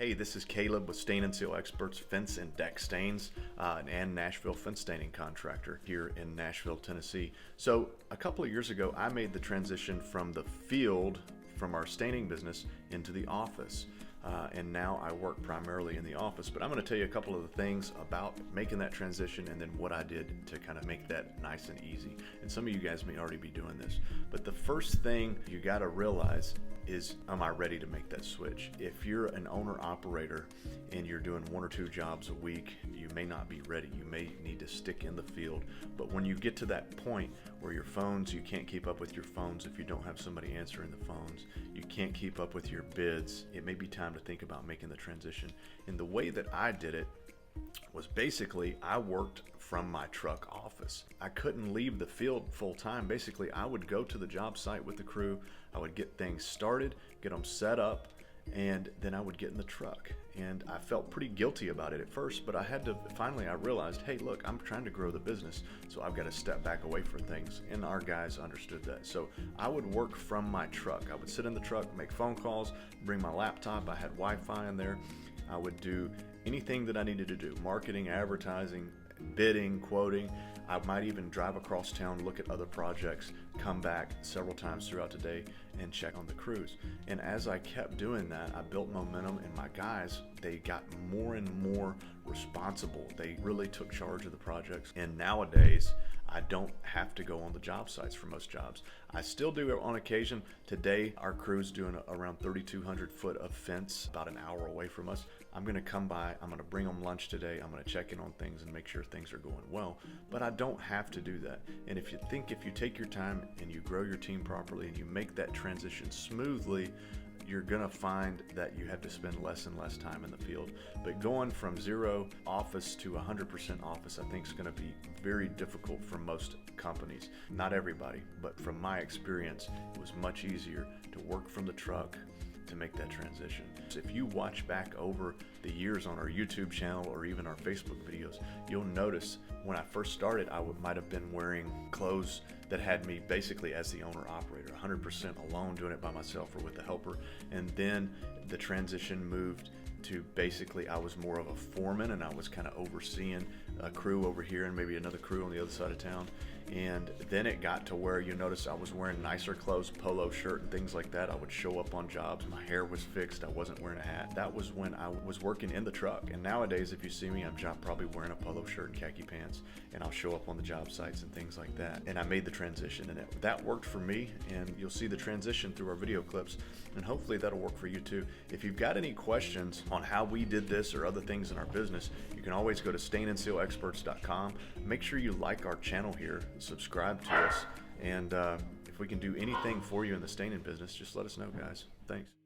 Hey, this is Caleb with Stain and Seal Experts Fence and Deck Stains and Nashville Fence Staining Contractor here in Nashville, Tennessee. So a couple of years ago, I made the transition from the field, from our staining business, into the office. And now I work primarily in the office, but I'm going to tell you a couple of the things about making that transition and then what I did to kind of make that nice and easy. And some of you guys may already be doing this, but the first thing you got to realize is, am I ready to make that switch? If you're an owner operator and you're doing 1 or 2 jobs a week, you may not be ready. You may need to stick in the field. But when you get to that point where your phones, you can't keep up with your phones if you don't have somebody answering the phones, you can't keep up with your bids, it may be time to think about making the transition. And the way that I did it was basically I worked from my truck office. I couldn't leave the field full time. Basically, I would go to the job site with the crew, I would get things started, get them set up, and then I would get in the truck. And I felt pretty guilty about it at first, but finally I realized, hey, look, I'm trying to grow the business, so I've got to step back away from things. And our guys understood that. So I would work from my truck. I would sit in the truck, make phone calls, bring my laptop. I had Wi-Fi in there. I would do anything that I needed to do, marketing, advertising, bidding, quoting. I might even drive across town, look at other projects, come back several times throughout the day and check on the crews. And as I kept doing that, I built momentum, and my guys, they got more and more responsible. They really took charge of the projects. And nowadays, I don't have to go on the job sites for most jobs. I still do it on occasion. Today, our crew's doing around 3,200 foot of fence, about an hour away from us. I'm gonna come by, I'm gonna bring them lunch today, I'm gonna check in on things and make sure things are going well, but I don't have to do that. And if you take your time and you grow your team properly and you make that transition smoothly, you're gonna find that you have to spend less and less time in the field. But going from 0 office to 100% office, I think is gonna be very difficult for most companies. Not everybody, but from my experience, it was much easier to work from the truck to make that transition. So if you watch back over the years on our YouTube channel or even our Facebook videos, you'll notice when I first started, I might have been wearing clothes that had me basically as the owner operator, 100% alone, doing it by myself or with a helper. And then the transition moved to basically I was more of a foreman, and I was kind of overseeing a crew over here and maybe another crew on the other side of town. And then it got to where you notice I was wearing nicer clothes, polo shirt and things like that. I would show up on jobs, my hair was fixed, I wasn't wearing a hat. That was when I was working in the truck. And nowadays, if you see me, I'm probably wearing a polo shirt and khaki pants, and I'll show up on the job sites and things like that. And I made the transition, and that worked for me, and you'll see the transition through our video clips, and hopefully that'll work for you too. If you've got any questions on how we did this or other things in our business, you can always go to stainandsealexperts.com. Make sure you like our channel here, subscribe to us, and if we can do anything for you in the staining business, just let us know, guys. Thanks.